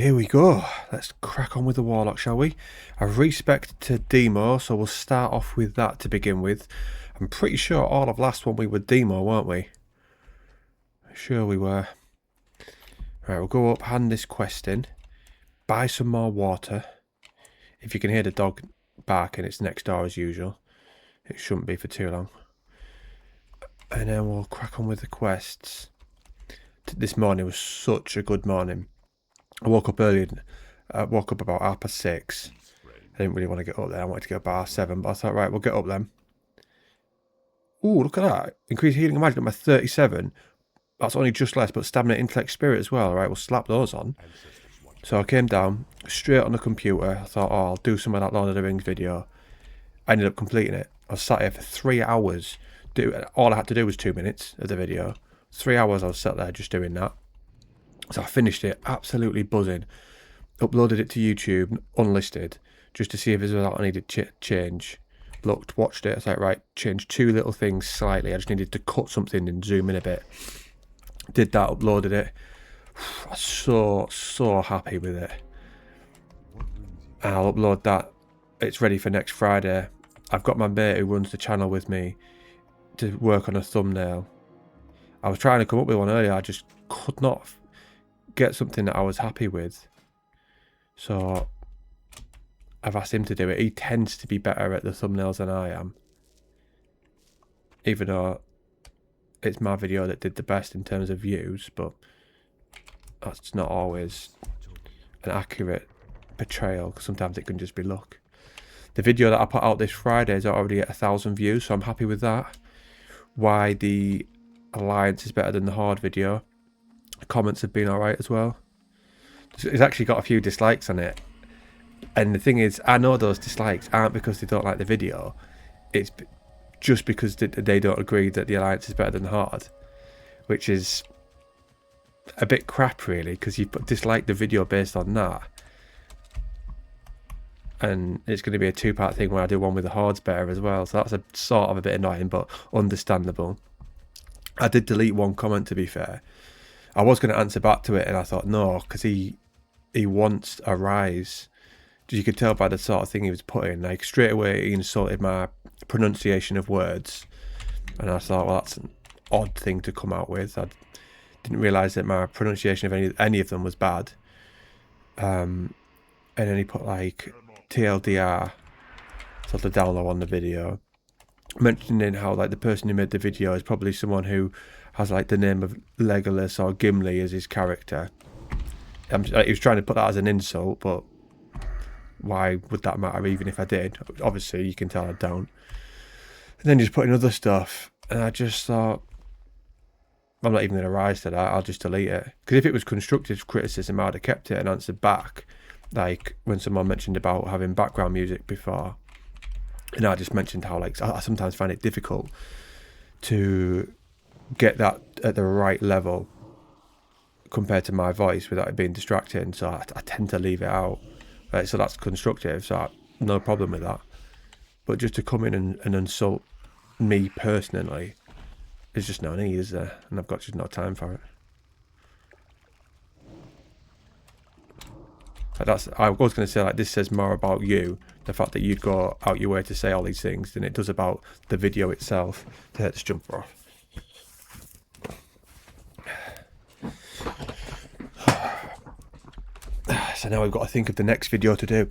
Here we go. Let's crack on with the Warlock, shall we? I've respec'd to demo, so we'll start off with that to begin with. I'm pretty sure all of last one we were demo, weren't we? Sure we were. Right, we'll go up, hand this quest in, buy some more water. If you can hear the dog barking, it's next door as usual. It shouldn't be for too long. And then we'll crack on with the quests. This morning was such a good morning. I woke up early. I woke up about 6:30. I didn't really want to get up there. I wanted to go about 7, but I thought, right, we'll get up then. Ooh, look at that. Increase healing and magic up by 37. That's only just less, but stamina, intellect, spirit as well. All right, we'll slap those on. So I came down, straight on the computer. I thought, oh, I'll do some of that Lord of the Rings video. I ended up completing it. I was sat here for 3 hours. All I had to do was 2 minutes of the video. 3 hours I was sat there just doing that. So I finished it, absolutely buzzing. Uploaded it to YouTube, unlisted, just to see if there's anything I needed to change. Looked, watched it, I was like, right, change 2 little things slightly. I just needed to cut something and zoom in a bit. Did that, uploaded it. I was so happy with it. And I'll upload that. It's ready for next Friday. I've got my mate who runs the channel with me to work on a thumbnail. I was trying to come up with one earlier, I just could not get something that I was happy with. So I've asked him to do it. He tends to be better at the thumbnails than I am. Even though it's my video that did the best in terms of views, but that's not always an accurate portrayal, because sometimes it can just be luck. The video that I put out this Friday is already at 1,000 views, so I'm happy with that. Why the Alliance is better than the Horde video. The comments have been alright as well. It's actually got a few dislikes on it. And the thing is, I know those dislikes aren't because they don't like the video. It's just because they don't agree that the Alliance is better than the Horde. Which is a bit crap, really, because you dislike the video based on that. And it's going to be a 2-part thing where I do one with the Hordes better as well. So that's a sort of a bit annoying, but understandable. I did delete one comment, to be fair. I was going to answer back to it, and I thought no, because he wants a rise. You could tell by the sort of thing he was putting. Like, straight away he insulted my pronunciation of words, and I thought, well, that's an odd thing to come out with. I didn't realise that my pronunciation of any of them was bad. And then he put like TLDR, so the down low on the video, mentioning how like the person who made the video is probably someone who has like the name of Legolas or Gimli as his character. He was trying to put that as an insult, but why would that matter even if I did? Obviously you can tell I don't. And then just putting other stuff, and I just thought, I'm not even going to rise to that, I'll just delete it. Because if it was constructive criticism, I'd have kept it and answered back. Like when someone mentioned about having background music before, and I just mentioned how like I sometimes find it difficult to get that at the right level compared to my voice without it being distracting, so I tend to leave it out. Right, so that's constructive, so no problem with that. But just to come in and insult me personally, there's just no need, is there? And I've got just no time for it. I was going to say, like, this says more about you, the fact that you'd go out your way to say all these things, than it does about the video itself. Let's jump off. So now we've got to think of the next video to do.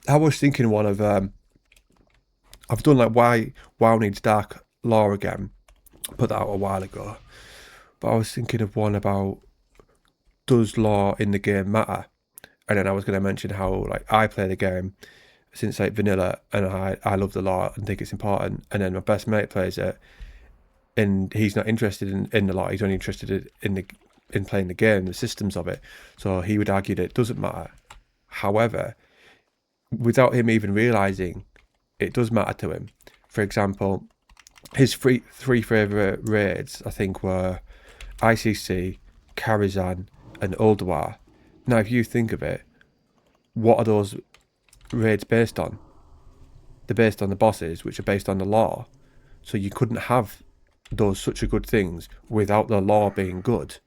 I was thinking one of, I've done like why WoW needs Dark Lore again. Put that out a while ago. But I was thinking of one about, does lore in the game matter? And then I was going to mention how like I play the game since like vanilla, and I love the lore and think it's important. And then my best mate plays it, and he's not interested in the lore. He's only interested in playing the game, the systems of it. So he would argue that it doesn't matter. However, without him even realising, it does matter to him. For example, his three favourite raids, I think, were ICC, Karazhan, and Ulduar. Now, if you think of it, what are those raids based on? They're based on the bosses, which are based on the lore. So you couldn't have those such a good things without the lore being good,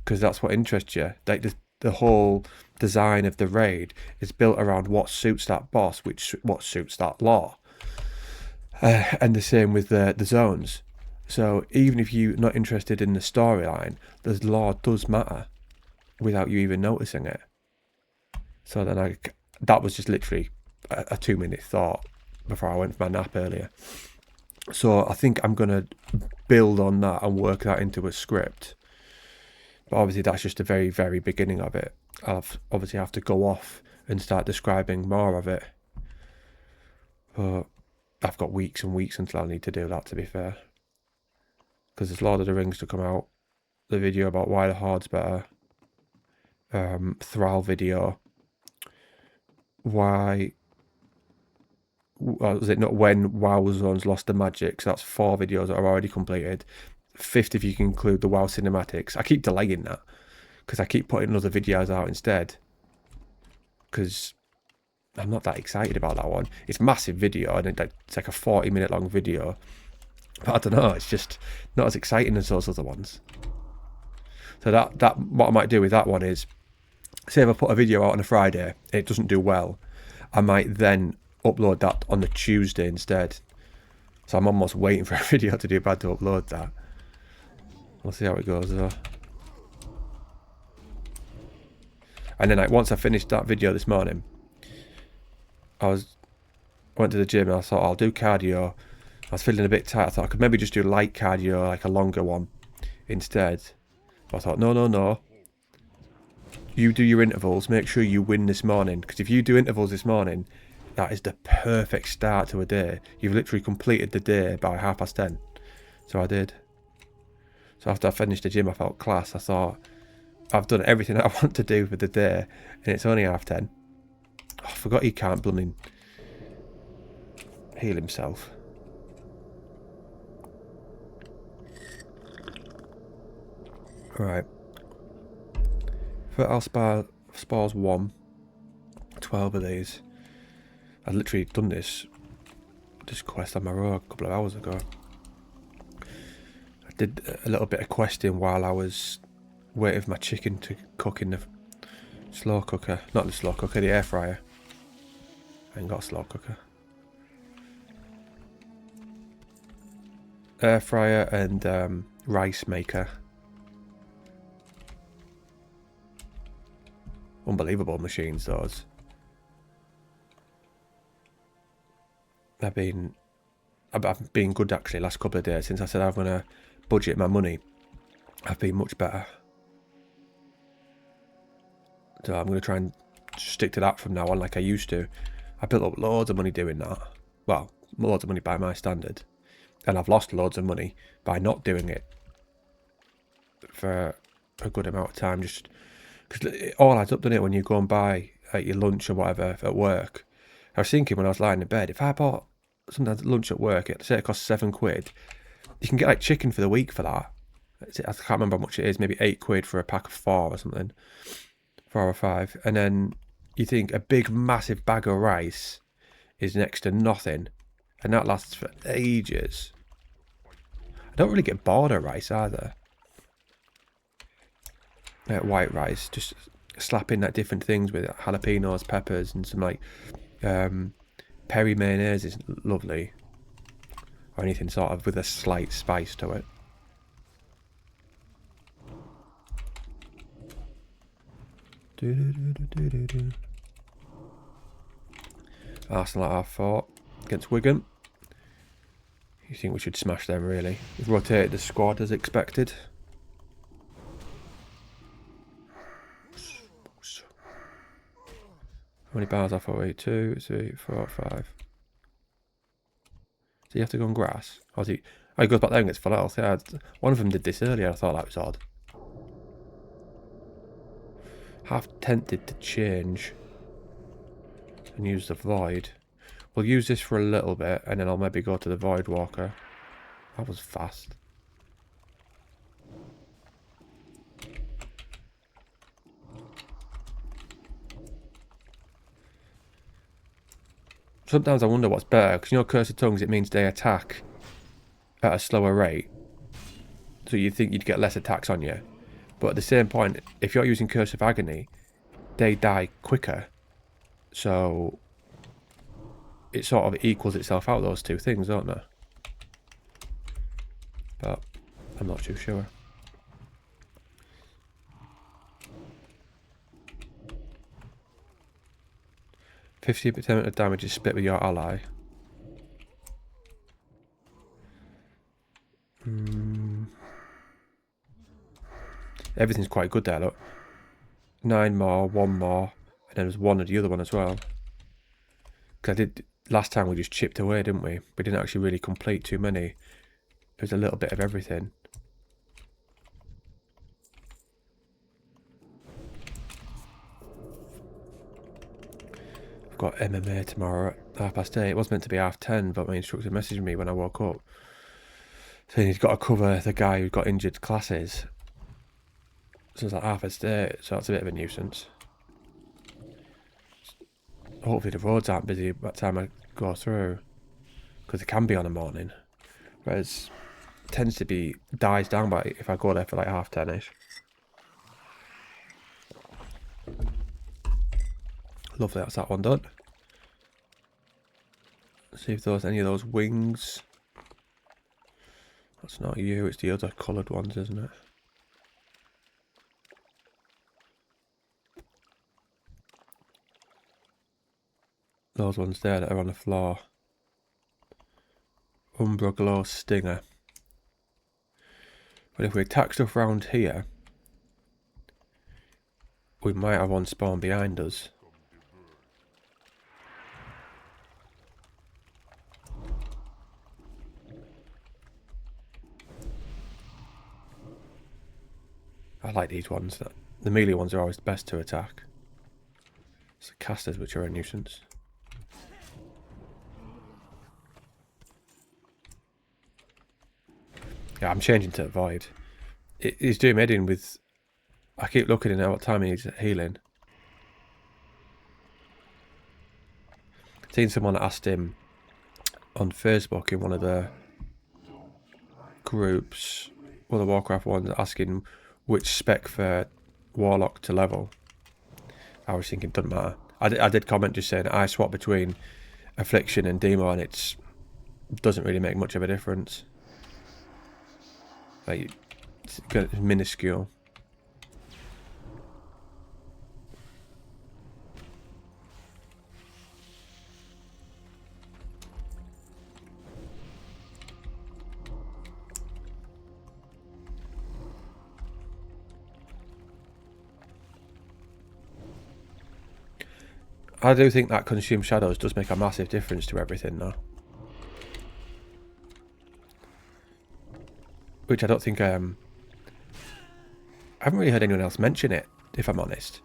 because that's what interests you. Like the whole design of the raid is built around what suits that boss, what suits that lore. And the same with the zones. So even if you're not interested in the storyline, the lore does matter without you even noticing it. So then that was just literally a 2-minute thought before I went for my nap earlier. So I think I'm going to build on that and work that into a script. But obviously that's just the very, very beginning of it. I'll obviously have to go off and start describing more of it. But I've got weeks and weeks until I need to do that, to be fair. Because there's Lord of the Rings to come out. The video about why the Horde's better. Thrall video. Why... was it not when WoW Zones lost the magic? So that's 4 videos that are already completed. 5th if you can include the WoW cinematics. I keep delaying that because I keep putting other videos out instead. Because I'm not that excited about that one. It's a massive video and it's like a 40-minute long video. But I don't know, it's just not as exciting as those other ones. So that what I might do with that one is, say if I put a video out on a Friday and it doesn't do well, I might then upload that on the Tuesday instead. So I'm almost waiting for a video to do bad to upload that. We'll see how it goes though. And then once I finished that video this morning, I went to the gym and I thought I'll do cardio. I was feeling a bit tight. I thought I could maybe just do light cardio, like a longer one instead. But I thought, no. You do your intervals. Make sure you win this morning. Because if you do intervals this morning, that is the perfect start to a day. You've literally completed the day by 10:30. So I did. So after I finished the gym, I felt class. I thought, I've done everything I want to do for the day. And it's only 10:30. Oh, I forgot he can't blooming heal himself. Right. Fertile spores 1. 12 of these. I'd literally done this quest on my road a couple of hours ago. I did a little bit of questing while I was waiting for my chicken to cook in the slow cooker. Not the slow cooker, the air fryer. I ain't got a slow cooker. Air fryer and rice maker. Unbelievable machines, those. I've been good actually last couple of days since I said I'm going to budget my money. I've been much better. So I'm going to try and stick to that from now on like I used to. I built up loads of money doing that. Well, loads of money by my standard. And I've lost loads of money by not doing it for a good amount of time. Just because it all adds up, doesn't it, when you go and buy your lunch or whatever at work. I was thinking when I was lying in bed, if I bought sometimes lunch at work, say it costs £7, you can get like chicken for the week for that. I can't remember how much it is, maybe £8 for a pack of 4 or something, 4 or 5. And then you think a big massive bag of rice is next to nothing, and that lasts for ages. I don't really get bored of rice either. Like white rice, just slapping like different things with jalapenos, peppers, and some like peri mayonnaise is lovely, or anything sort of with a slight spice to it. Arsenal at R4 against Wigan. You think we should smash them, really? We've rotated the squad as expected. How many bars off are we? 2, 3, 4, 5. So you have to go on grass? Or is he... Oh, he goes back there and gets full health. Yeah, one of them did this earlier. I thought that was odd. Half tempted to change and use the Void. We'll use this for a little bit and then I'll maybe go to the Void Walker. That was fast. Sometimes I wonder what's better, because you know Cursed Tongues, it means they attack at a slower rate. So you'd think you'd get less attacks on you. But at the same point, if you're using Curse of Agony, they die quicker. So it sort of equals itself out, those two things, don't they? But I'm not too sure. %50 of damage is split with your ally. Everything's quite good there, look. 9 more, 1 more, and then there's 1 of the other one as well. Because I did, last time we just chipped away, didn't we? We didn't actually really complete too many. There's a little bit of everything. I've got MMA tomorrow at 8:30. It was meant to be 10:30, but my instructor messaged me when I woke up saying he's got to cover the guy who got injured classes. So it's like 8:30, so that's a bit of a nuisance. Hopefully the roads aren't busy by the time I go through, because they can be on a morning. Whereas it tends to be dies down by if I go there for like 10:30ish. Lovely, that's that one done. Let's see if there's any of those wings. That's not you, it's the other coloured ones, isn't it? Those ones there that are on the floor. Umbra Glow Stinger. But if we attack stuff around here, we might have one spawn behind us. I like these ones. The melee ones are always the best to attack. It's the casters which are a nuisance. Yeah, I'm changing to Void. He's doing me in with... I keep looking at what time he's healing. Seen someone asked him on Facebook in one of the groups, one of the Warcraft ones, asking which spec for Warlock to level. I was thinking, doesn't matter. I did comment just saying I swap between Affliction and Demo, and it doesn't really make much of a difference. Like, it's minuscule. I do think that Consume Shadows does make a massive difference to everything though. Which I don't think, I haven't really heard anyone else mention it, if I'm honest.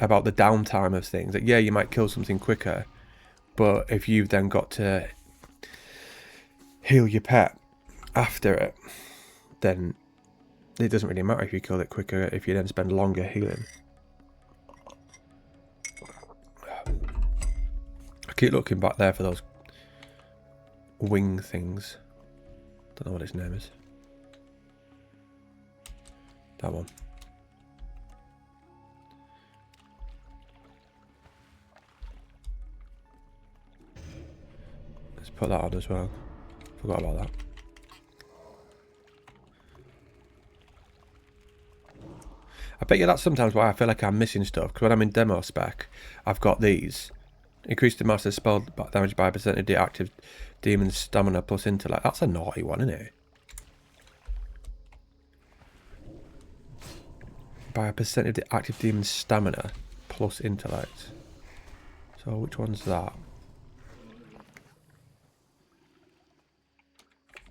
About the downtime of things. Like, yeah, you might kill something quicker, but if you've then got to heal your pet after it, then it doesn't really matter if you kill it quicker, if you then spend longer healing. I keep looking back there for those wing things. Don't know what its name is. That one. Let's put that on as well. Forgot about that. I bet you that's sometimes why I feel like I'm missing stuff, because when I'm in demo spec, I've got these. Increase the master spell damage by a percentage of the active demon stamina plus intellect. That's a naughty one, isn't it? By a percentage of the active demon stamina plus intellect. So which one's that?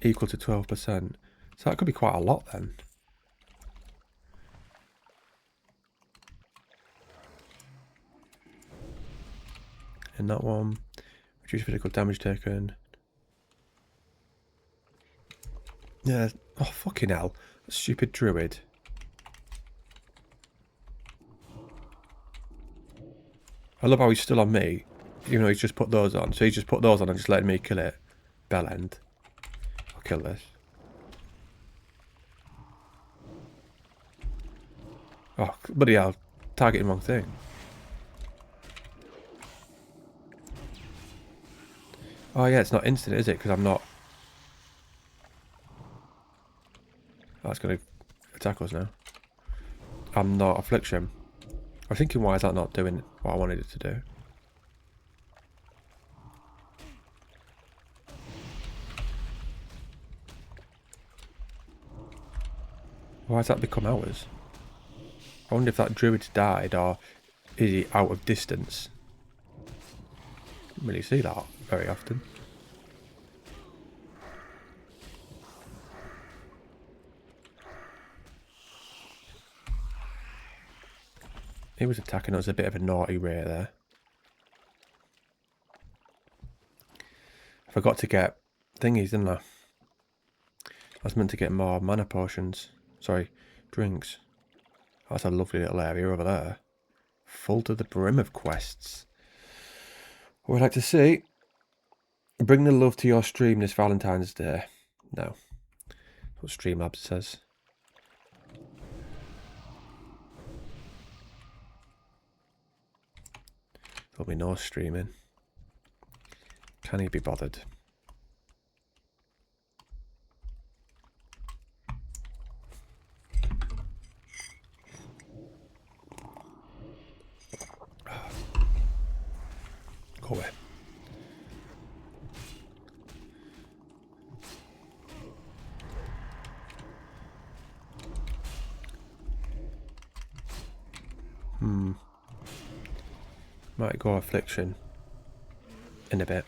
Equal to 12%. So that could be quite a lot then. And that one, reduce physical damage taken. Yeah, oh fucking hell. Stupid druid. I love how he's still on me, even though he's just put those on. So he's just put those on and just letting me kill it. Bell end. I'll kill this. Oh, bloody hell. Targeting wrong thing. Oh yeah, it's not instant, is it? Because I'm not... Oh, it's going to attack us now. I'm not Affliction. I'm thinking, why is that not doing what I wanted it to do? Why has that become ours? I wonder if that druid's died, or is he out of distance? Don't really see that very often. He was attacking us a bit of a naughty way there. I forgot to get thingies, didn't I? I was meant to get more mana potions. Sorry, drinks. That's a lovely little area over there. Full to the brim of quests. What would I like to see? Bring the love to your stream this Valentine's Day. No. That's what Streamlabs says. There'll be no streaming. Can he be bothered? Go away. Might go Affliction in a bit.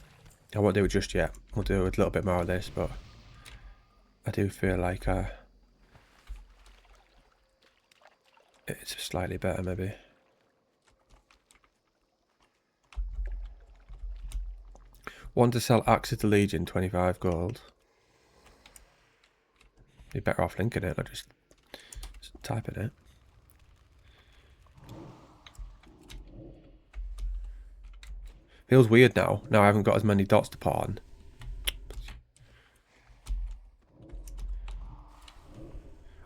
I won't do it just yet. We'll do a little bit more of this, but I do feel like it's slightly better maybe. Want to sell Axe to Legion, 25 gold. You're better off linking it, not just typing it. Feels weird now. Now I haven't got as many dots to pawn.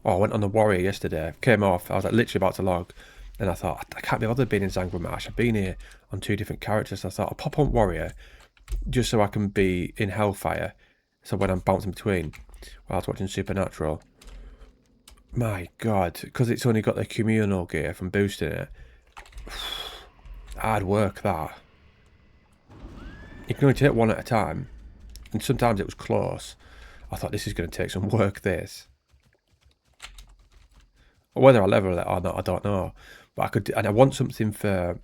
Oh, I went on the warrior yesterday. Came off. I was like literally about to log. And I thought, I can't be bothered being in Zangarmarsh. I've been here on 2 different characters. So I thought, I'll pop on warrior just so I can be in Hellfire. So when I'm bouncing between while I was watching Supernatural. My God. Because it's only got the communal gear from boosting it. Hard work, that. You can only take one at a time. And sometimes it was close. I thought, this is going to take some work, this. Whether I level it or not, I don't know. But I could, and I want something for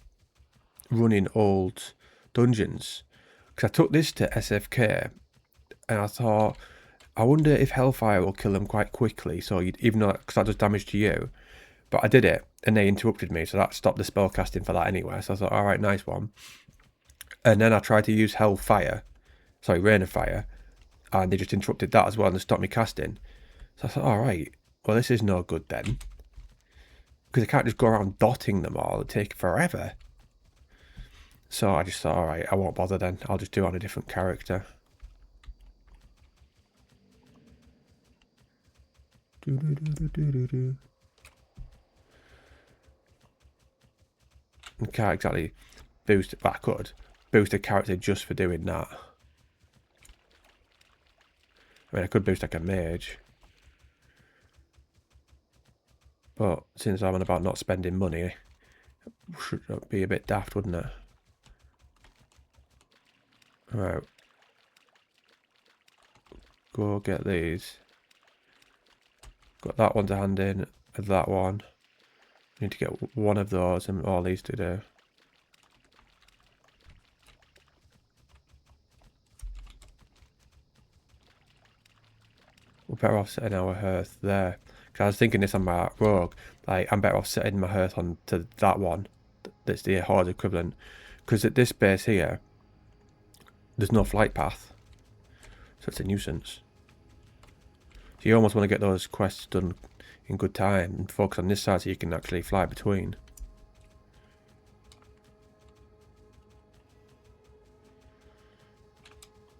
running old dungeons. Because I took this to SFK, and I thought, I wonder if Hellfire will kill them quite quickly. So even though, because that does damage to you. But I did it, and they interrupted me, so that stopped the spell casting for that anyway. So I thought, all right, nice one. And then I tried to use Hellfire, sorry, Rain of Fire, and they just interrupted that as well, and they stopped me casting. So I thought, all right, well, this is no good then. Because I can't just go around dotting them all. It'd take forever. So I just thought, all right, I won't bother then. I'll just do it on a different character. I can't exactly boost it, but I could boost a character just for doing that. I mean, I could boost like a mage. But since I'm on about not spending money, it should be a bit daft, wouldn't it? Right. Go get these. Got that one to hand in, and that one. Need to get one of those and all these to do. We're better off setting our hearth there. Because I was thinking this on my rogue. Like, I'm better off setting my hearth on to that one. That's the Horde equivalent. Because at this base here, there's no flight path. So it's a nuisance. So you almost want to get those quests done in good time and focus on this side so you can actually fly between.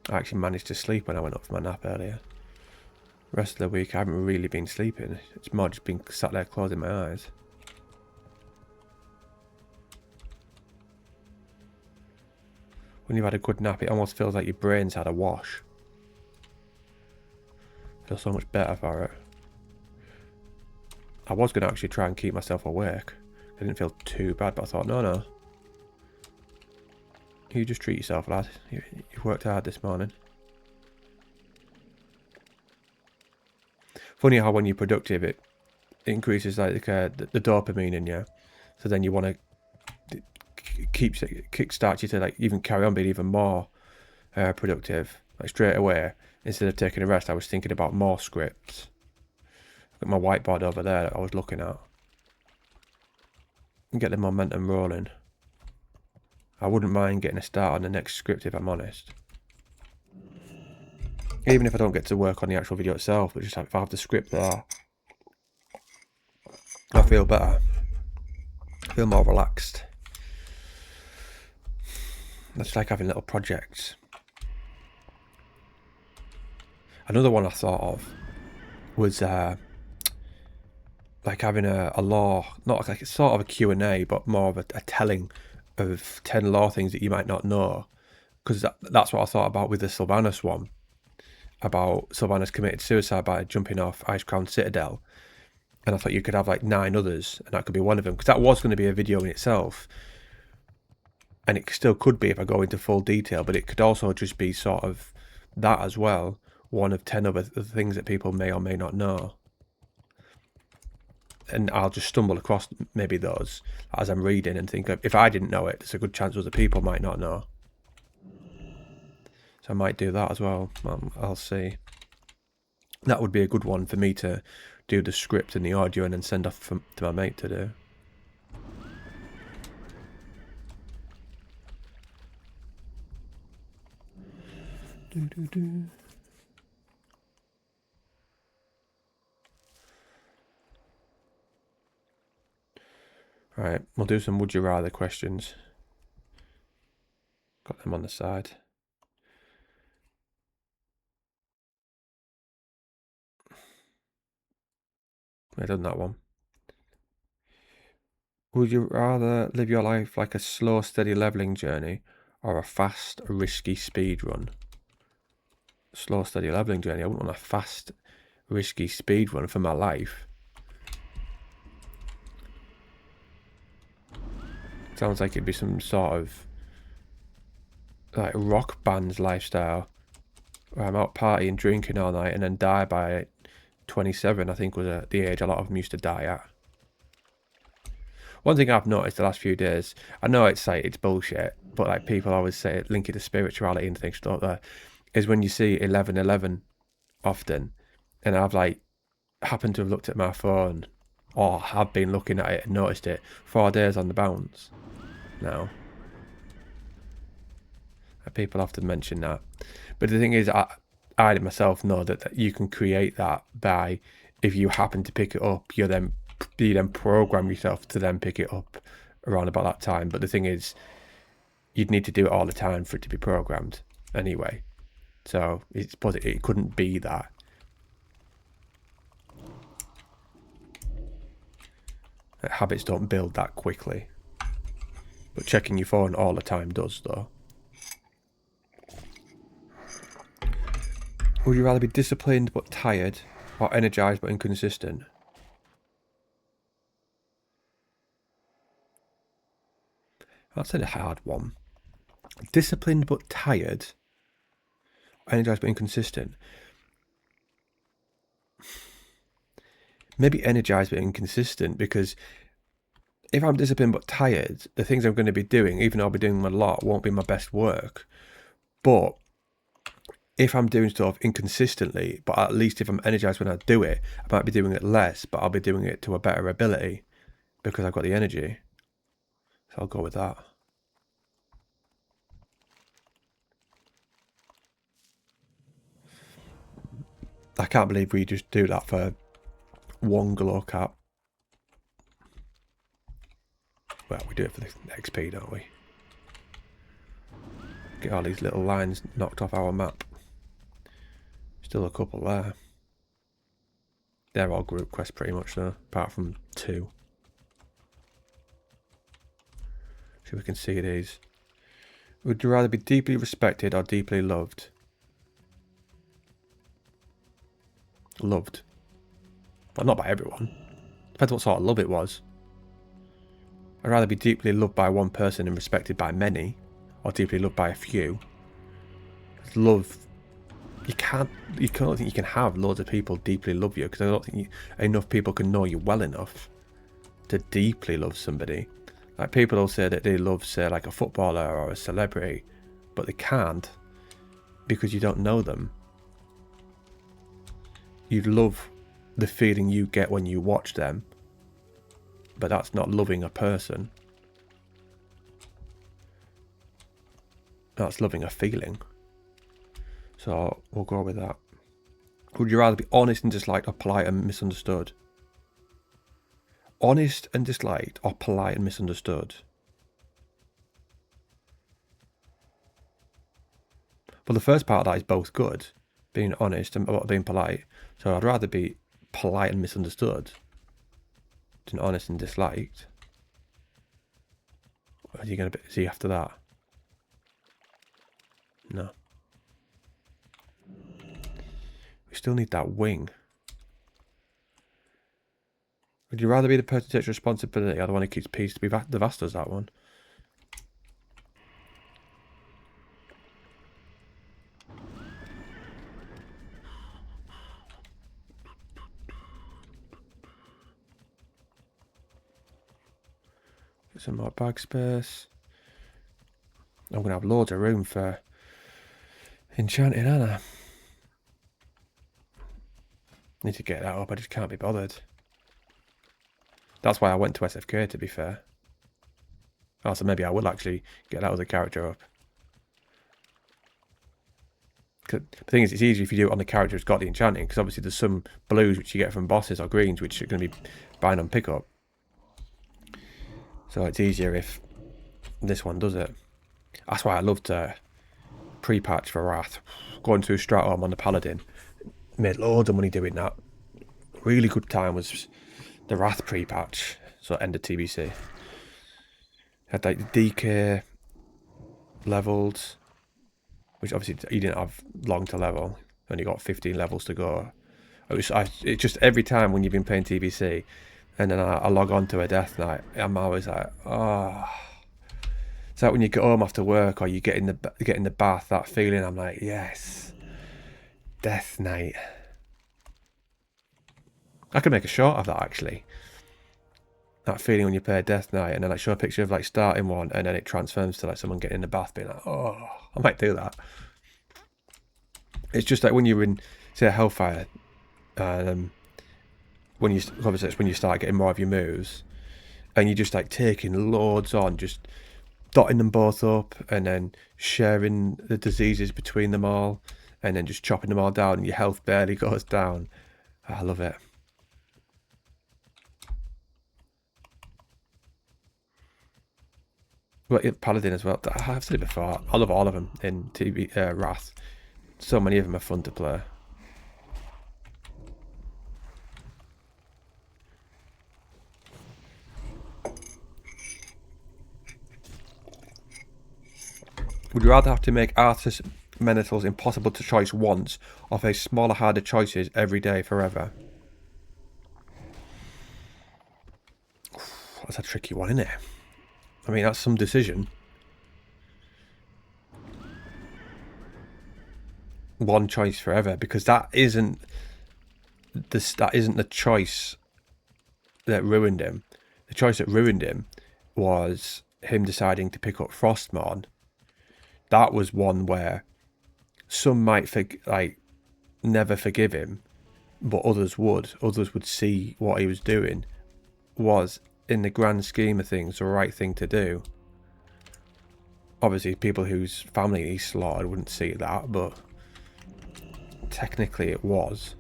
I actually managed to sleep when I went up for my nap earlier. The rest of the week I haven't really been sleeping. It's more just been sat there closing my eyes. When you've had a good nap, it almost feels like your brain's had a wash. Feels so much better for it. I was going to actually try and keep myself awake. I didn't feel too bad, but I thought, no. You just treat yourself, lad. You've worked hard this morning. Funny how when you're productive, it increases like the dopamine in you. So then you want to kickstart you to like even carry on being even more productive. Like straight away, instead of taking a rest, I was thinking about more scripts. Got my whiteboard over there that I was looking at. And get the momentum rolling. I wouldn't mind getting a start on the next script if I'm honest. Even if I don't get to work on the actual video itself, but just if I have the script there, I feel better. I feel more relaxed. It's like having little projects. Another one I thought of was like having a lore, not like it's sort of a Q&A, but more of a telling of 10 lore things that you might not know. Because that's what I thought about with the Sylvanas one. About Sylvanas committed suicide by jumping off Icecrown Citadel. And I thought you could have like 9 others, and that could be one of them. Because that was going to be a video in itself. And it still could be if I go into full detail, but it could also just be sort of that as well. One of 10 other things that people may or may not know. And I'll just stumble across maybe those as I'm reading and think, if I didn't know it, there's a good chance other people might not know. So I might do that as well. I'll see. That would be a good one for me to do the script and the audio and then send off to my mate to do. Right, we'll do some would you rather questions. Got them on the side. I done that one. Would you rather live your life like a slow, steady leveling journey or a fast, risky speed run? Slow, steady leveling journey. I wouldn't want a fast, risky speed run for my life. Sounds like it'd be some sort of like rock band's lifestyle where I'm out partying, drinking all night and then die by 27, I think was the age a lot of them used to die at. One thing I've noticed the last few days, I know it's like it's bullshit, but like people always say link it to spirituality and things like that, is when you see 11:11 often, and I've like happened to have looked at my phone or have been looking at it and noticed it 4 days on the bounce now. People often mention that, but the thing is, I myself know that you can create that by, if you happen to pick it up, you then program yourself to then pick it up around about that time. But the thing is, you'd need to do it all the time for it to be programmed anyway. So it couldn't be that. Habits don't build that quickly. But checking your phone all the time does, though. Would you rather be disciplined but tired, or energized but inconsistent? That's a hard one. Disciplined but tired, energized but inconsistent. Maybe energized but inconsistent, because if I'm disciplined but tired, the things I'm going to be doing, even though I'll be doing them a lot, won't be my best work. But if I'm doing stuff inconsistently, but at least if I'm energized when I do it, I might be doing it less, but I'll be doing it to a better ability because I've got the energy. So I'll go with that. I can't believe we just do that for one glow cap. Well, we do it for the XP, don't we? Get all these little lines knocked off our map. Still a couple there. They're all group quests pretty much though, apart from 2. So we can see these. Would you rather be deeply respected or deeply loved? Loved. But not by everyone. Depends what sort of love it was. I'd rather be deeply loved by one person and respected by many, or deeply loved by a few. Love, I don't think you can have loads of people deeply love you, because I don't think enough people can know you well enough to deeply love somebody. Like, people will say that they love, say, like a footballer or a celebrity, but they can't because you don't know them. You love the feeling you get when you watch them, but that's not loving a person. That's loving a feeling. So we'll go with that. Would you rather be honest and disliked or polite and misunderstood? Honest and disliked or polite and misunderstood? Well, the first part of that is both good. Being honest and being polite. So I'd rather be polite and misunderstood than honest and disliked. Are you going to see after that? No. We still need that wing. Would you rather be the person who takes responsibility or the one who keeps peace? The Vast does that one. Get some more bag space. I'm going to have loads of room for enchanting, aren't I? Need to get that up, I just can't be bothered. That's why I went to SFK, to be fair. Oh, so maybe I will actually get that other character up. The thing is, it's easier if you do it on the character who's got the enchanting, because obviously there's some blues which you get from bosses or greens which you're going to be buying on pickup. So it's easier if this one does it. That's why I loved pre-patch for Wrath. Going through Stratham on the Paladin. Made loads of money doing that. Really good time was the Wrath pre-patch. So end of TBC. Had like the DK levels, which obviously you didn't have long to level. Only got 15 levels to go. It just every time when you've been playing TBC, and then I log on to a death night, I'm always like, oh. It's like when you get home after work or you get in the bath, that feeling. I'm like, yes, death night. I could make a short of that actually. That feeling when you play Death Knight and then like show a picture of like starting one and then it transforms to like someone getting in the bath being like, oh, I might do that. It's just like when you're in, say, a Hellfire, when you start getting more of your moves and you're just like taking loads on, just dotting them both up and then sharing the diseases between them all and then just chopping them all down and your health barely goes down. I love it. Well, Paladin as well. I've said it before. I love all of them in Wrath. So many of them are fun to play. Would you rather have to make Arthas Menethils impossible to choice once, or face smaller, harder choices every day forever? That's a tricky one, isn't it? I mean, that's some decision. One choice forever, because that isn't the choice that ruined him. The choice that ruined him was him deciding to pick up Frostmourne. That was one where some might never forgive him, but others would. Others would see what he was doing was, in the grand scheme of things, the right thing to do. Obviously, people whose family he slaughtered wouldn't see that, but technically it was.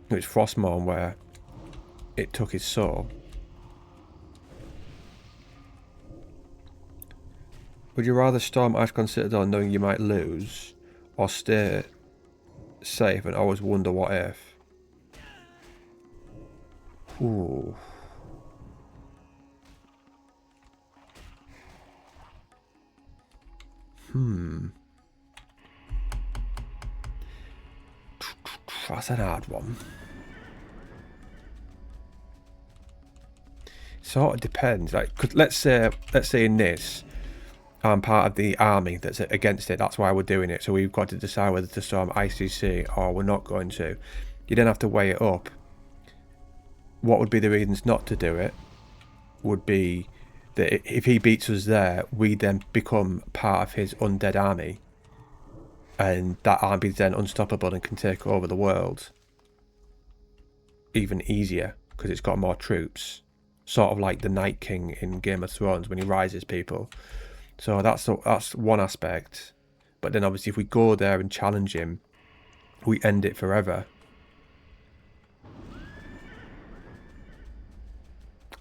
It was Frostmourne where it took his soul. Would you rather storm Ashcon Citadel knowing you might lose, or stay safe and always wonder what if? Ooh. That's an hard one. Sort of depends. Like, 'cause let's say in this, I'm part of the army that's against it. That's why we're doing it. So we've got to decide whether to storm ICC or we're not going to. You then have to weigh it up. What would be the reasons not to do it? Would be that if he beats us there, we then become part of his undead army. And that army is then unstoppable and can take over the world even easier because it's got more troops. Sort of like the Night King in Game of Thrones when he rises people. So that's one aspect. But then obviously if we go there and challenge him, we end it forever.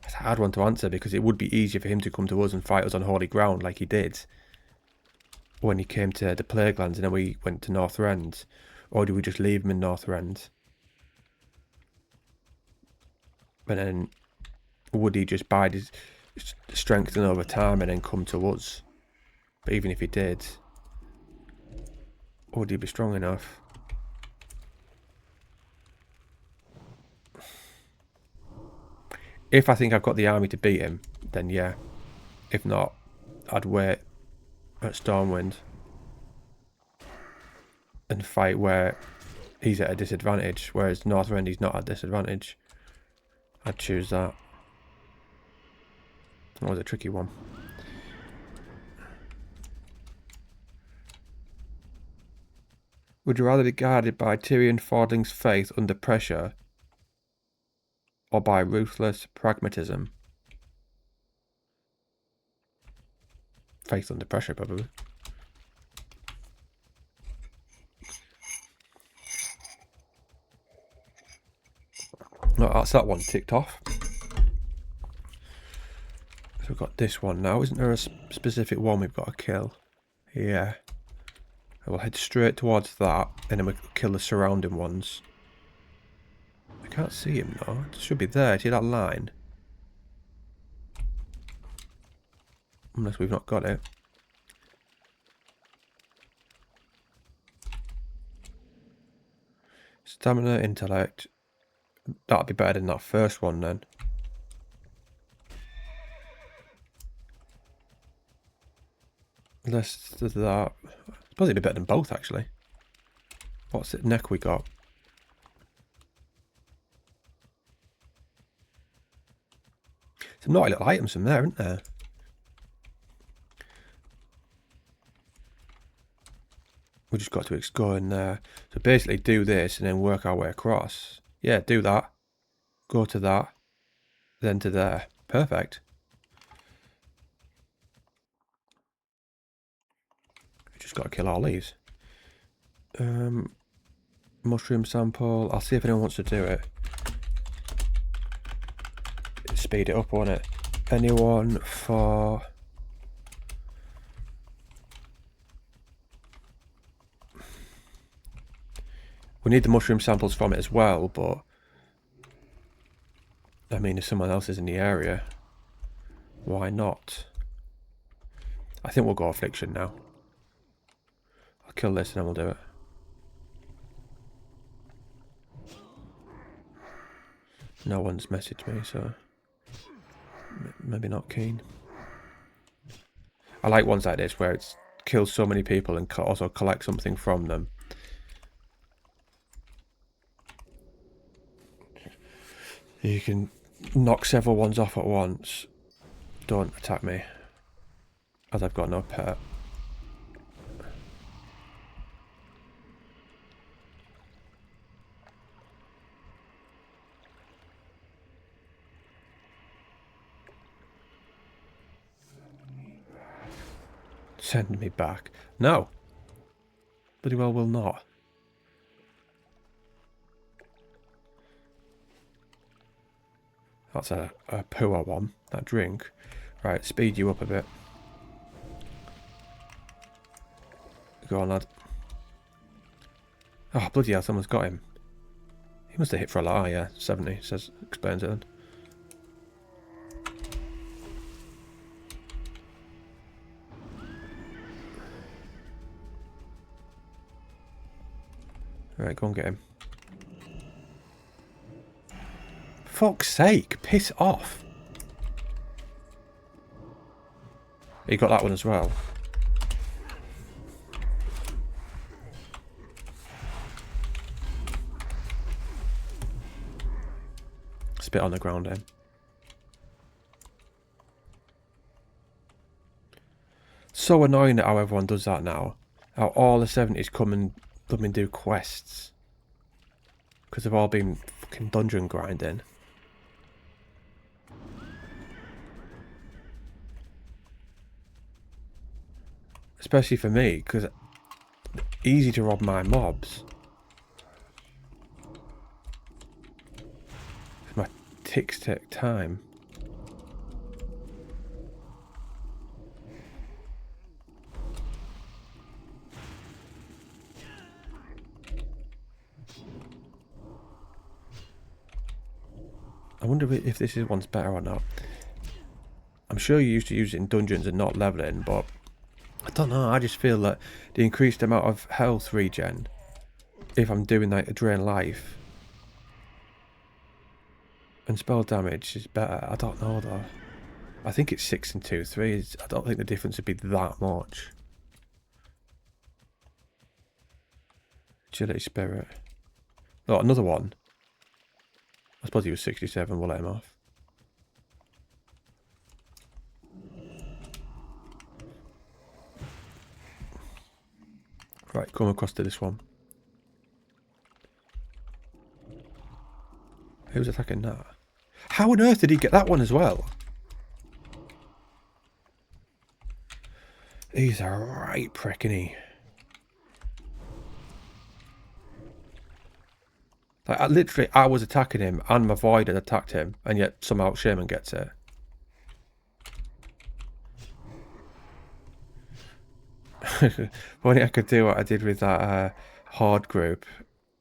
It's a hard one to answer because it would be easier for him to come to us and fight us on holy ground like he did when he came to the Plaguelands and then we went to Northrend. Or do we just leave him in Northrend? And then would he just bide his strength over time and then come to us? But even if he did, would he be strong enough? If I think I've got the army to beat him, then yeah. If not, I'd wait at Stormwind and fight where he's at a disadvantage, whereas Northrend he's not at a disadvantage. I'd choose that. That was a tricky one. Would you rather be guarded by Tyrion Fordling's faith under pressure or by ruthless pragmatism? Faith under pressure, probably. No, that's that one ticked off. So we've got this one now. Isn't there a specific one we've got to kill? Yeah. We'll head straight towards that, and then we'll kill the surrounding ones. I can't see him though. It should be there. See that line? Unless we've not got it. Stamina, intellect. That'd be better than that first one then. Let's do that. I suppose it'd be better than both actually. What's it neck we got? Some naughty little items from there, isn't there? We just got to go in there. So basically do this and then work our way across. Yeah, do that. Go to that. Then to there. Perfect. We just got to kill all these. Mushroom sample. I'll see if anyone wants to do it. Speed it up, won't it? Anyone for... We need the mushroom samples from it as well, but... I mean, if someone else is in the area, why not? I think we'll go affliction now. I'll kill this and then we'll do it. No one's messaged me, so maybe not keen. I like ones like this where it kills so many people and also collect something from them. You can knock several ones off at once. Don't attack me, as I've got no pet. Send me back. No. Bloody well will not. That's a poor one, that drink. Right, speed you up a bit. Go on, lad. Oh, bloody hell, someone's got him. He must have hit for a lot. Oh, yeah, 70, says, explains it then. Right, go and get him. Fuck's sake, piss off. You got that one as well. Spit on the ground then. So annoying how everyone does that now. How all the 70s come and do quests. Because they've all been fucking dungeon grinding. Especially for me, because easy to rob my mobs. My ticks take time. I wonder if this one's better or not. I'm sure you used to use it in dungeons and not leveling, but I don't know. I just feel that the increased amount of health regen, if I'm doing like a drain life, and spell damage is better. I don't know though. I think it's 6 and 2, 3. I don't think the difference would be that much. Agility spirit. Oh, another one. I suppose he was 67, we'll let him off. Right, come across to this one. Who's attacking that? How on earth did he get that one as well? He's a right prick, isn't he? Like, I was attacking him and my void had attacked him, and yet somehow Shaman gets it. Only I could do what I did with that Horde group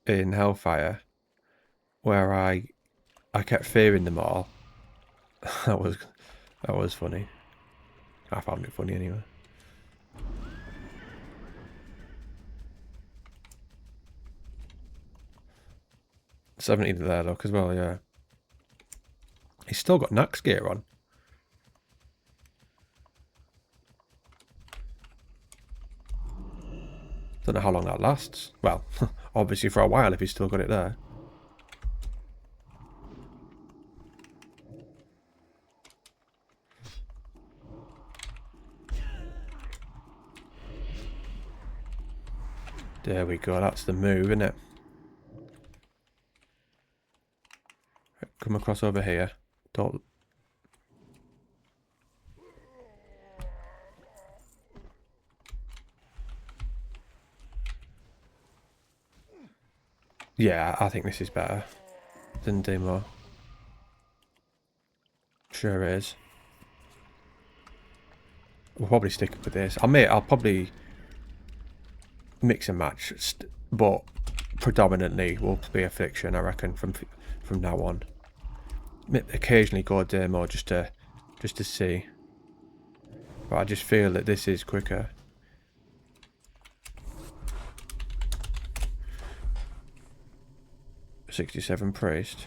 in Hellfire, where I kept fearing them all. that was funny. I found it funny anyway. $17 there, look, as well, yeah. He's still got Nax gear on. Don't know how long that lasts. Well, obviously for a while if he's still got it there. There we go, that's the move, isn't it? Come across over here. Don't... Yeah, I think this is better than Demo. Sure is. We'll probably stick with this. I'll probably mix and match, but predominantly will be Affliction, I reckon, from now on. Occasionally go Demo just to see. But I just feel that this is quicker. $67 Priest.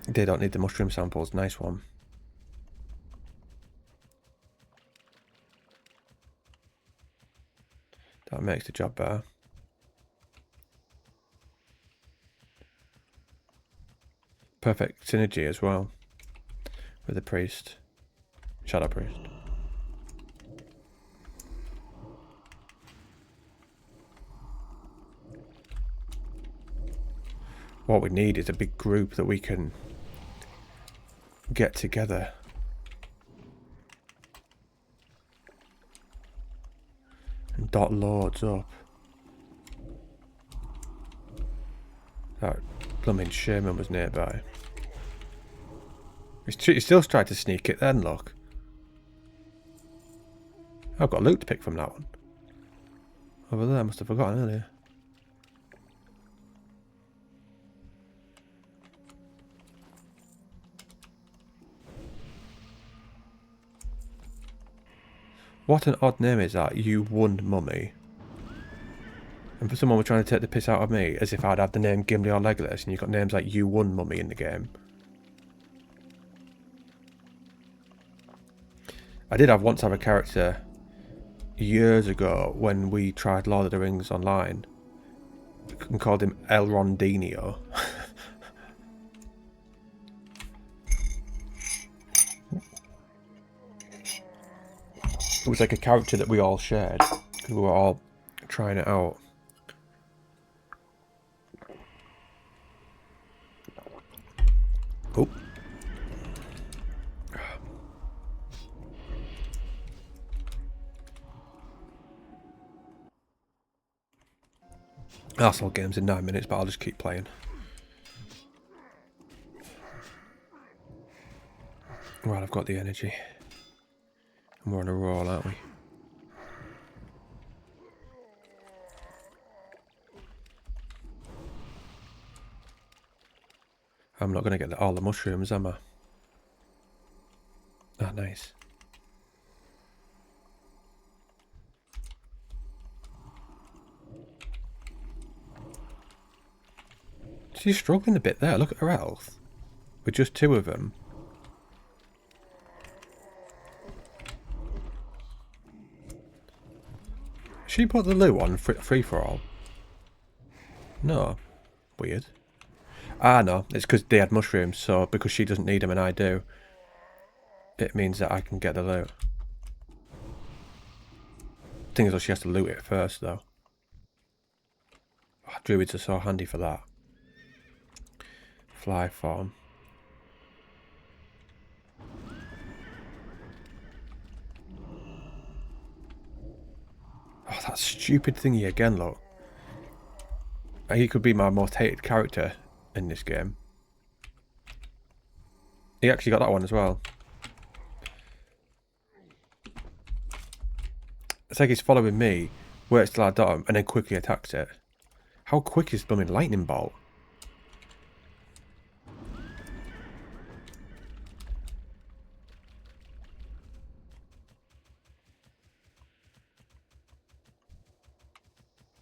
They don't need the mushroom samples. Nice one. That makes the job better. Perfect synergy as well with the priest. Shadow Priest. What we need is a big group that we can get together. And dot loads up. That blooming Shaman was nearby. He still tried to sneak it then, look. I've got loot to pick from that one. Over there, I must have forgotten earlier. What an odd name is that? You won mummy. And for someone trying to take the piss out of me, as if I'd have the name Gimli or Legolas, and you've got names like You Won Mummy in the game. I did once have a character years ago when we tried Lord of the Rings online and called him Elrondinio. It was like a character that we all shared because we were all trying it out. Oh. I'll sell games in 9 minutes, but I'll just keep playing. Right, I've got the energy. And we're on a roll, aren't we? I'm not going to get all the mushrooms, am I? Ah, nice. She's struggling a bit there. Look at her health. With just 2 of them. She put the loo on free for all. No. Weird. Ah, no. It's because they had mushrooms, so because she doesn't need them and I do, it means that I can get the loot. Thing is, though, she has to loot it first, though. Oh, druids are so handy for that. Fly farm. Oh, that stupid thingy again, look. He could be my most hated character in this game. He actually got that one as well. It's like he's following me, waits till I dot him, and then quickly attacks it. How quick is blooming lightning bolt?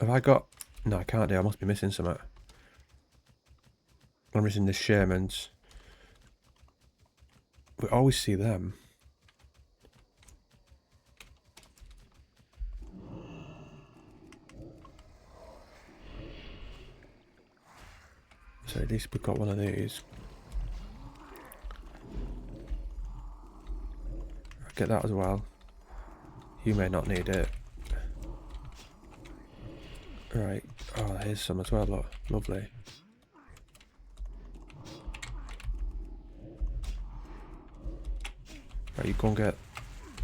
Have I got... No, I can't do. I must be missing something. I'm missing the shamans. We always see them. So at least we've got one of these. I'll get that as well. You may not need it. Right. Oh, here's some as well, look. Lovely. Right, you go and get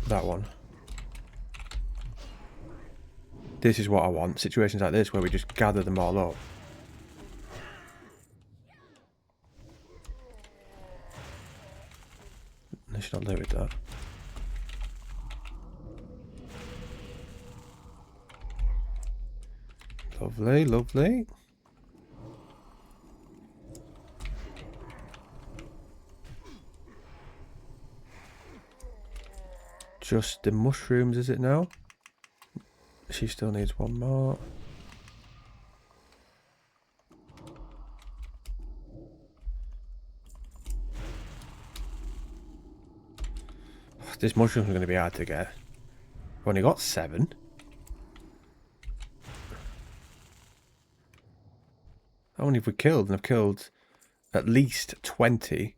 that one. This is what I want. Situations like this where we just gather them all up. I should not looted that. Lovely, lovely. Just the mushrooms, is it now? She still needs one more. This mushroom is going to be hard to get. I've only got 7. How many have we killed? And I've killed at least 20.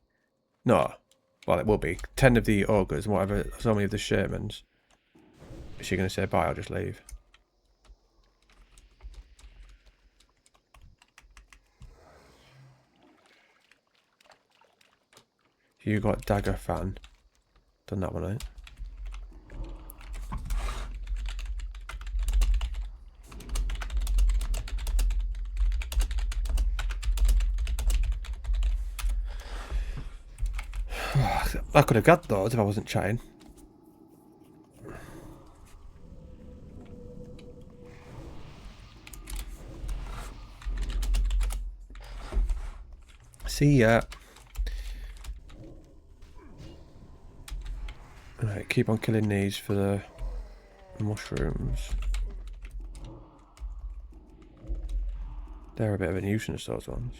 No. Well, it will be. 10 of the ogres and whatever, so many of the shamans. Is she going to say bye or just leave? You got dagger fan. Done that one, right? I could have got those if I wasn't chatting. See ya. Right, keep on killing these for the Mushrooms. They're a bit of a nuisance, those ones.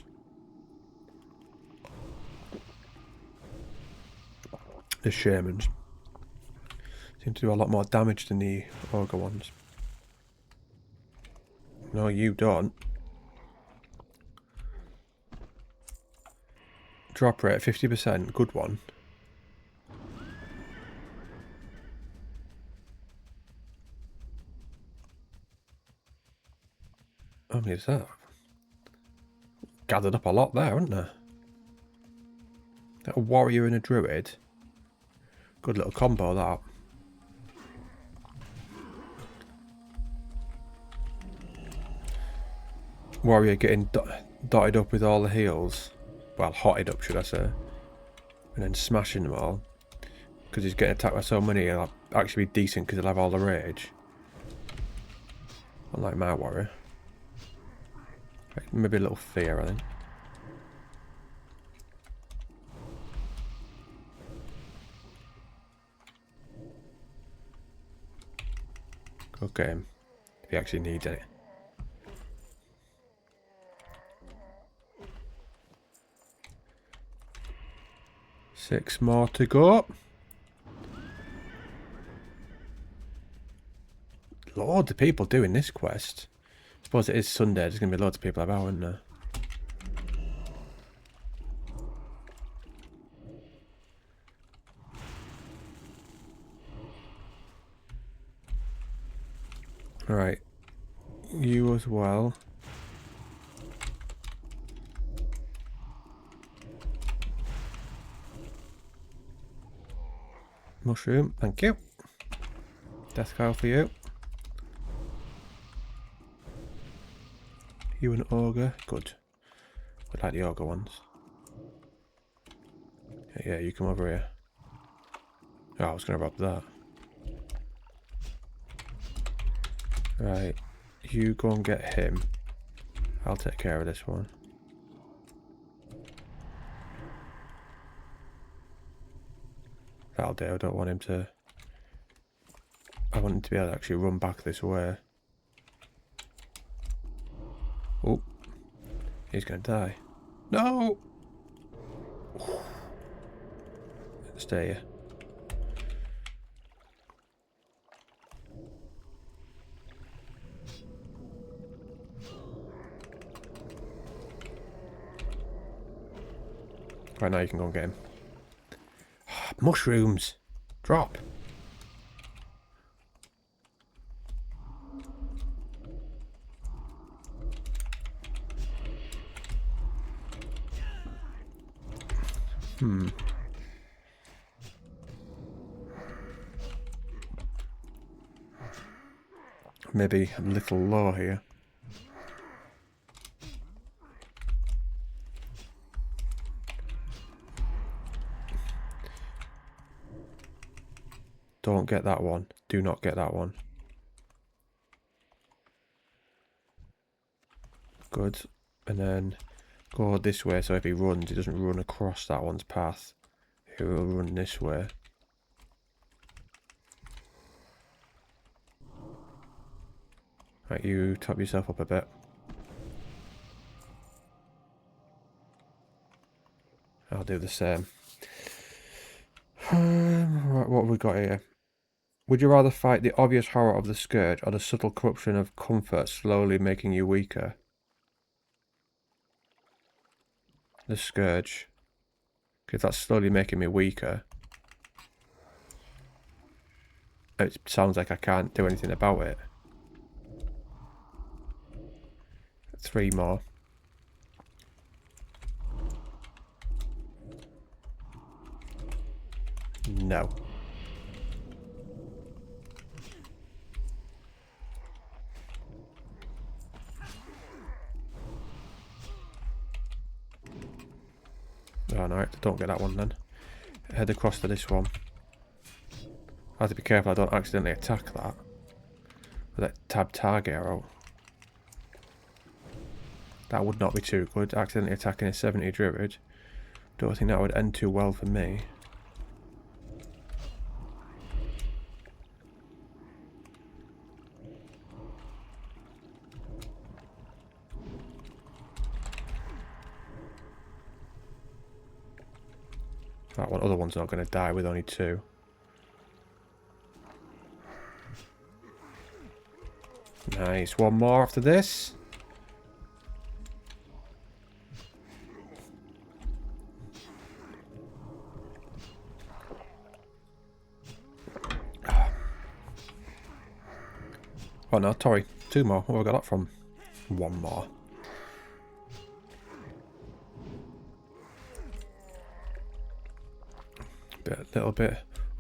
The shamans seem to do a lot more damage than the ogre ones. No, you don't. Drop rate 50%, good one. How many is that? Gathered up a lot there, haven't there? A warrior and a druid. Good little combo, that. Warrior getting dotted up with all the heals. Well, hotted up, should I say. And then smashing them all. Because he's getting attacked by so many, he'll actually be decent because he'll have all the rage. Unlike my warrior. Maybe a little fear, I think. Good game. If he actually needs it. Six more to go. Loads of people doing this quest. I suppose it is Sunday, there's going to be loads of people about, isn't there? Right. You as well. Mushroom, thank you. Death cow for you. You an ogre, good. I like the ogre ones. Yeah, you come over here. Oh, I was going to rob that. Right, you go and get him. I'll take care of this one. That'll do, I don't want him to... I want him to be able to actually run back this way. Oh, he's going to die. No! Stay here. Right, now you can go and get him. Mushrooms! Drop! Maybe a little low here. Don't get that one. Do not get that one. Good. And then go this way so if he runs, he doesn't run across that one's path. He will run this way. Right, you top yourself up a bit. I'll do the same. Right, what have we got here? Would you rather fight the obvious horror of the scourge or the subtle corruption of comfort slowly making you weaker? The scourge. Because that's slowly making me weaker. It sounds like I can't do anything about it. 3 more. No. Oh no, don't get that one then. Head across to this one. I have to be careful I don't accidentally attack that. With that tab target arrow. That would not be too good. Accidentally attacking a 70 druid. Don't think that would end too well for me. That one, other one's not going to die with only 2. Nice. One more after this. Oh no, sorry. 2 more. Where have I got that from? 1 more. Little bit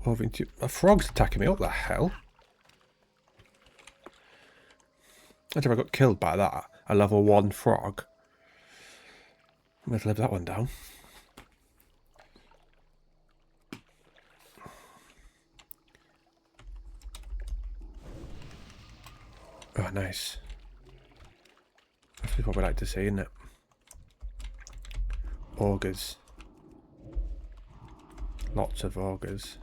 over into... A frog's attacking me. What the hell? Imagine if I got killed by that. A level 1 frog. I'm going to live that one down. Oh, nice. That's what we like to see, isn't it? Ogres. Lots of ogres.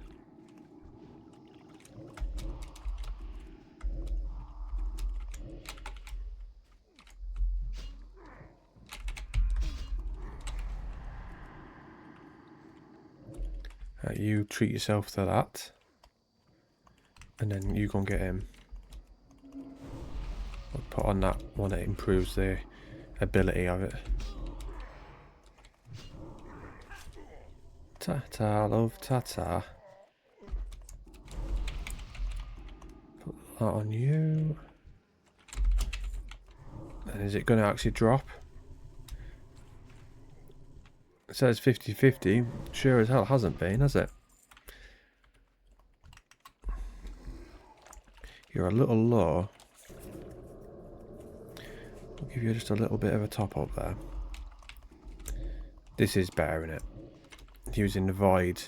You treat yourself to that. And then you go and get him. I'll put on that one that improves the ability of it. Ta-ta, love, ta-ta. Put that on you. And is it going to actually drop? It says 50-50. Sure as hell hasn't been, has it? You're a little low. I'll give you just a little bit of a top up there. This is better, isn't it? Using the Void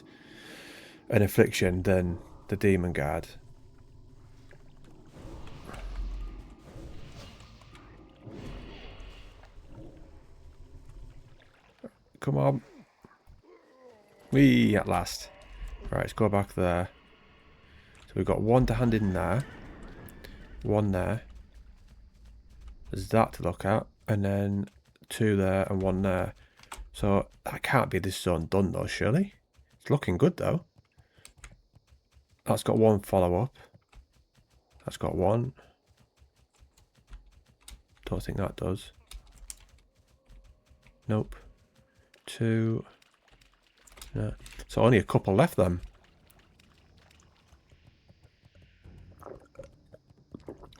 and Affliction than the Demon Guard. Come on. Whee, at last. Right, let's go back there. So we've got 1 to hand in there. 1 there. There's that to look at. And then 2 there and 1 there. So that can't be this zone done though, surely. It's looking good though. That's got 1 follow-up. That's got 1. Don't think that does. Nope. 2. No. So only a couple left then.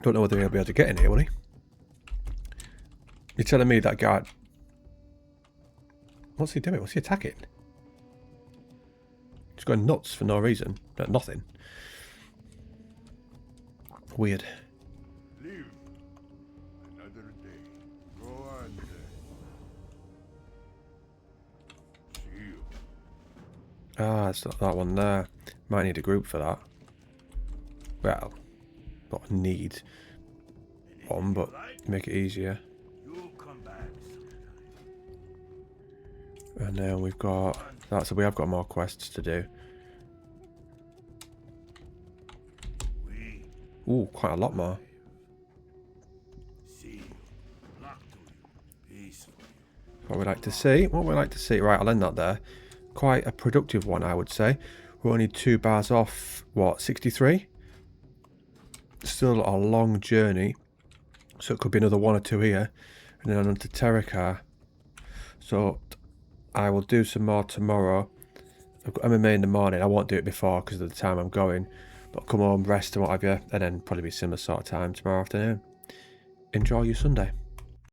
Don't know whether he'll be able to get in here, will he? You're telling me that guy... What's he doing? What's he attacking? He's going nuts for no reason. Nothing. Weird. Live another day. Go on then. See you. Ah, it's not that one there. Might need a group for that. Well, not need one, but make it easier. And then we've got that, so we have got more quests to do. Ooh, quite a lot more. What we'd like to see, Right, I'll end that there. Quite a productive one, I would say. We're only 2 bars off, what, 63? Still a long journey. So it could be another 1 or 2 here. And then on to Terracar. So I will do some more tomorrow. I've got MMA in the morning. I won't do it before because of the time I'm going. But I'll come home, rest and what have you. And then probably be similar sort of time tomorrow afternoon. Enjoy your Sunday.